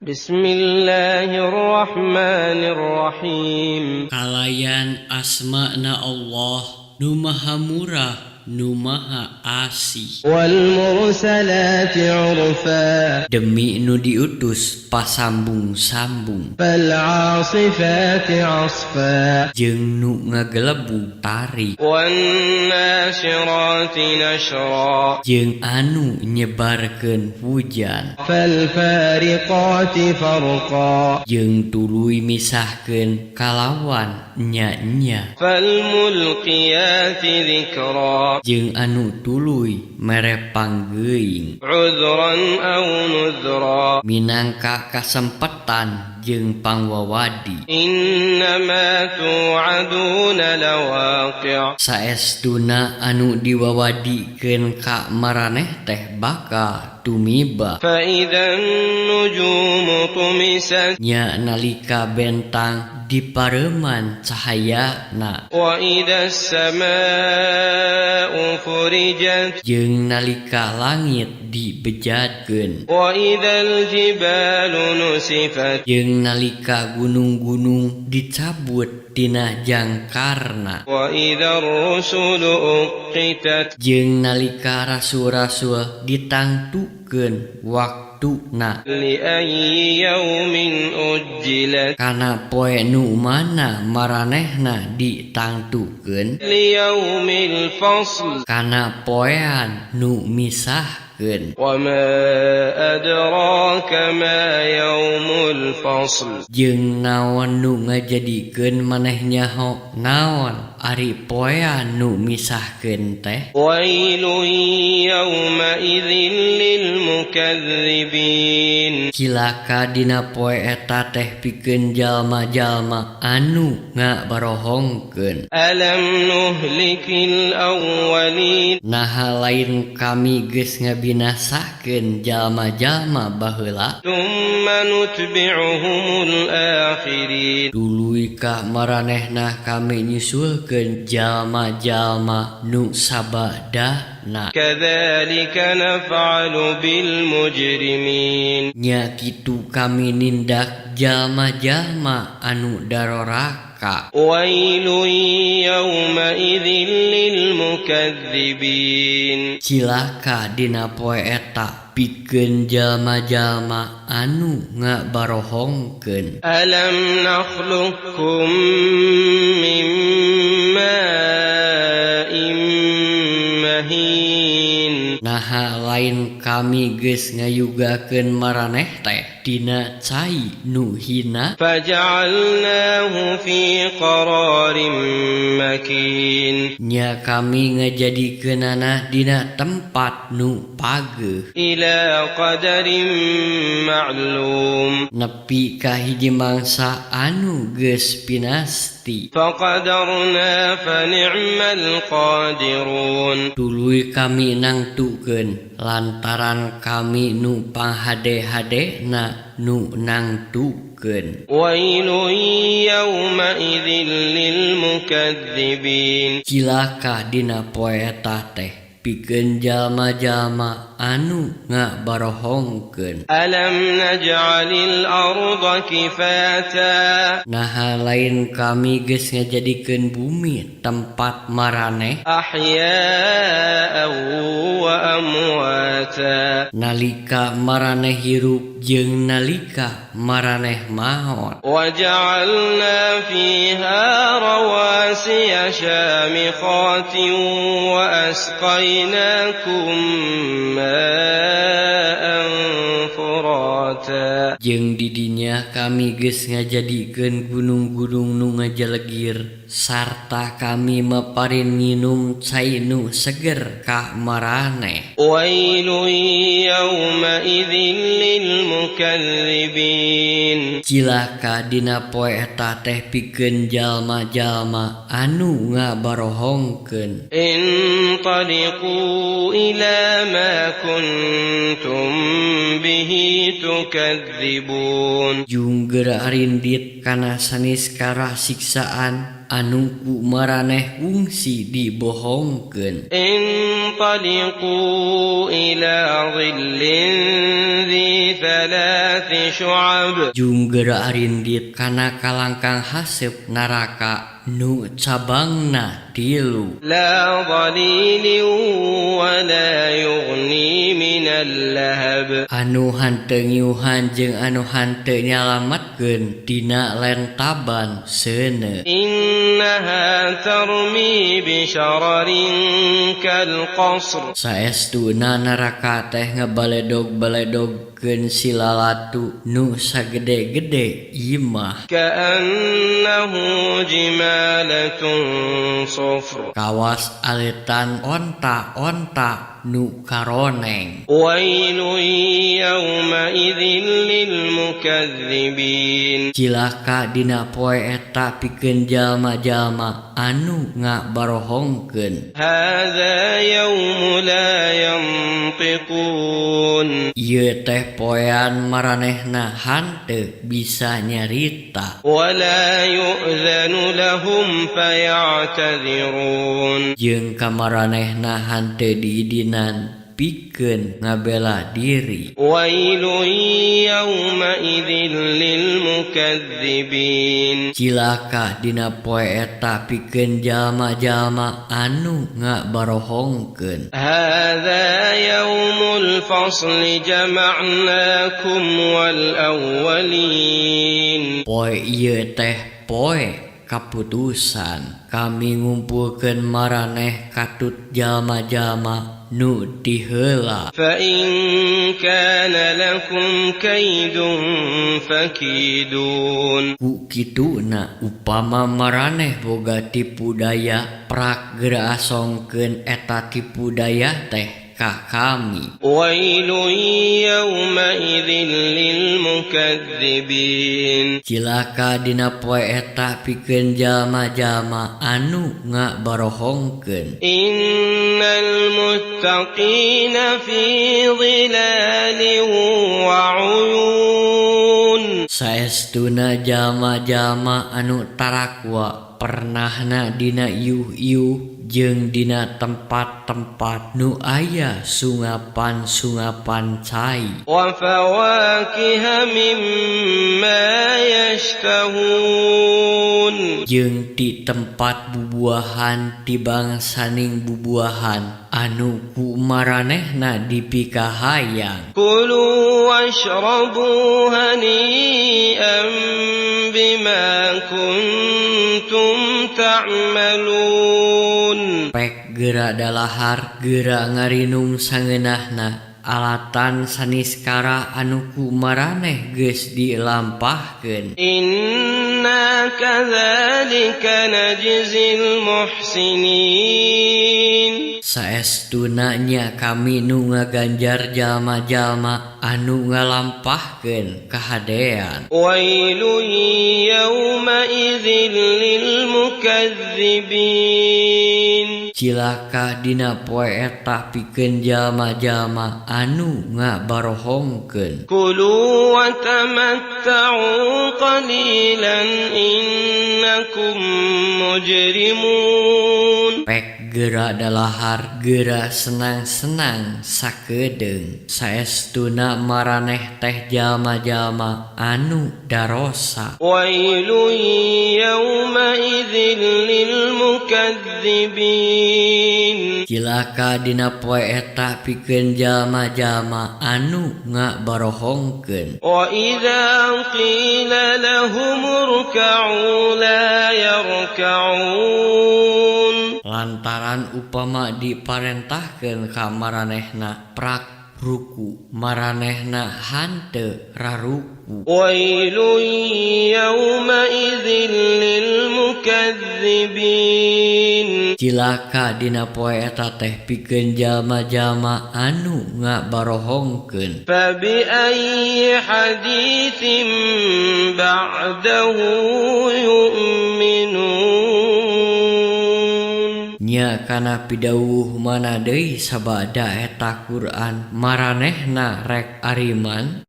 Bismillahirrahmanirrahim. Kalayan asma'na Allah nu maha murah nu maha asih. Wal mursalati urfa. Demi nu diutus pasambung-sambung. Fal 'asifati 'asfa. Jeung nu ngagelebu tarik. Wan nasyirati nashra. Jeung anu nyebarkeun hujan. Fal fariqati farqa. Jeung tuluy misahkeun kalawan nya-nya. Fal mulqiyati dzikra. Jeung anu tuluy mere panggeuing. Udhran aw nudhra. Minangka kasempetan jeung pangwawadi. Innama tu'aduna lawaqi'. Saestuna anu diwawadikeun ka maraneh teh bakal tumiba. Fa idzan nujumu tumisat. Nya nalika bentang dipareuman cahayana. Wa idzas samaa'u furijat. Jeung nalika langit dibejadkeun. Wa idzal jibalu nusifat. Jeung nalika gunung-gunung dicabut tina jangkarna. Wa idzar rusulu uqitat. Jeung nalika rasul-rasul ditangtukeun waktuna. Li ayyi yaumin ujjilat. Kana poe nu mana maranehna ditangtukeun. Li yaumil fasl. Kana poean nu misahkeun. Wa ma adraka ma yaumul fasl. Jeung naon nu ngajadikeun maneh nyaho naon ari poean nu misahkeun teh. Wailun yawma idzin lil mukadzibin. Cilaka dina poe eta teh pikeun jalma-jalma anu ngabarohongkeun. Alam nuhlikil awwalin. Naha lain kami geus ngabinasakeun jalma-jalma baheula. Tsumma nutbi'uhumul akhirin. Tuluy ka maranehna kami nyusulkeun jalma-jalma nu sabadana. Kadzalika naf'alu bil mujrimin. Nya kitu kami nindak jalma-jalma anu daroraka. Wailun yawma idzin lil mukadzibin. Cilaka dina poe eta pikeun jalma-jalma anu ngabarohongkeun. Alam nakhluqukum min ma'in mahin. Naha lain kami geus ngayugakeun maraneh teh dina cai nu hina. Faja'alnahu fi qararin makin. Nya kami ngajadikeunana dina tempat nu pageuh. Ila qadarin ma'lum. Nepi ka hiji mangsa anu geus pinasti. Faqadarna fa ni'mal qadirun. Tuluy kami nangtukeun lantaran kami nu panghade-hadena nu nangtukeun. Wailun yawma idzin lil mukadzibin. Cilaka dina poe eta teh pikeun jalma-jalma anu ngabarohongkeun. Alam naj'alil arda kifata. Naha lain kami geus ngajadikeun bumi tempat maraneh. Ahya'an wa amwata. Nalika maraneh hirup jeung nalika maraneh maot. Wa ja'alna fiha rawasiya shamikhatin wa asqaynakum ma'an furata. Jeung di dinya kami geus ngajadikeun gunung-gunung nu ngajalegir sarta kami maparin nginum cai nu seger ka maraneh. Wailun yawma idzin lil mukadzibin. Cilaka dina poe eta teh pikeun jalma-jalma anu ngabarohongkeun. Intaliqu ila ma kuntum bihi tukadzibun. Jungger arindit kana sanis kara siksaan anu ku maraneh ungsi dibohongkeun. انطلقوا إلى ظل ذي ثلاث شعب Junggera arindit kana kalangkang haseup neraka nu cabangna 3 لا ظليل ولا يغني من اللهب anu hanteu ngiuhan jeung anu hanteu nyalametkeun dina lentaban seuneu. إنها ترمي بشرر كالقصر Saestuna neraka teh ngabaledog-baledogkeun silalatu nu sagede-gede imah. كأنه جمالة صفر Kawas aletan onta-onta nu karoneng. ويل يومئذ للمكذبين Cilaka dina poe eta pikeun jalma-jalma anu ngabarohongkeun. هذا يوم لا ينطقون Ieu teh poean maranehna hanteu bisa nyarita. ولا يؤذن لهم فيعتذرون Jeung kamaranehna hanteu diidinan pikeun ngabela diri. ويل يومئذ للمكذبين Cilaka dina poe eta pikeun jalma-jalma anu ngabarohongkeun. هذا يوم الفصل جمعناكم والأولين Poe ieu teh poe kaputusan. Kami ngumpulkeun maraneh katut jalma-jalma nu ti heula. فإن كان لكم كيد فكيدون Ku kituna upama maraneh boga tipu daya prak geura asongkeun eta tipu daya teh ka kami. ويل يومئذ للمكذبين Cilaka dina poe eta pikeun jalma-jalma anu ngabarohongkeun. إن المتقين في ظلال وعيون Saestuna jalma-jalma anu tarakwa pernahna dina iuh-iuh jeung dina tempat-tempat nu aya sungapan-sungapan cai. وفواكه مما يشتهون Jeung ti tempat bubuahan ti bangsaning bubuahan anu ku maranehna dipikahayang. كلوا واشربوا هنيئا بما كنتم تعملون Pek geura dalahar geura ngarinum sangeunahna alatan saniskara anu ku maraneh geus dilampahkeun. إنا كذلك نجزي المحسنين Saestuna nya kami nu ngaganjar jalma-jalma anu ngalampahkeun kahadean. ويل يومئذ للمكذبين Cilaka dina poe eta pikeun jalma-jalma anu ngabarohongkeun. كلوا وتمتعوا قليلا إنكم مجرمون Pek geura dalahar geura senang-senang sakedeung. Saestuna maraneh teh jalma-jalma anu darosa. ويل يومئذ للمكذبين Cilaka dina poe eta pikeun jalma-jalma anu ngabarohongkeun. وإذا قيل لهم اركعوا لا يركعون Lantaran upama diparentahkeun ka maranehna prak ruku maranehna hanteu raruku. ويل يومئذ للمكذبين Cilaka dina poe eta teh pikeun jalma-jalma anu ngabarohongkeun. فبأي حديث بعده يؤمنون Nya kana pidawuh mana deui sabada eta Quran maranehna rek ariman.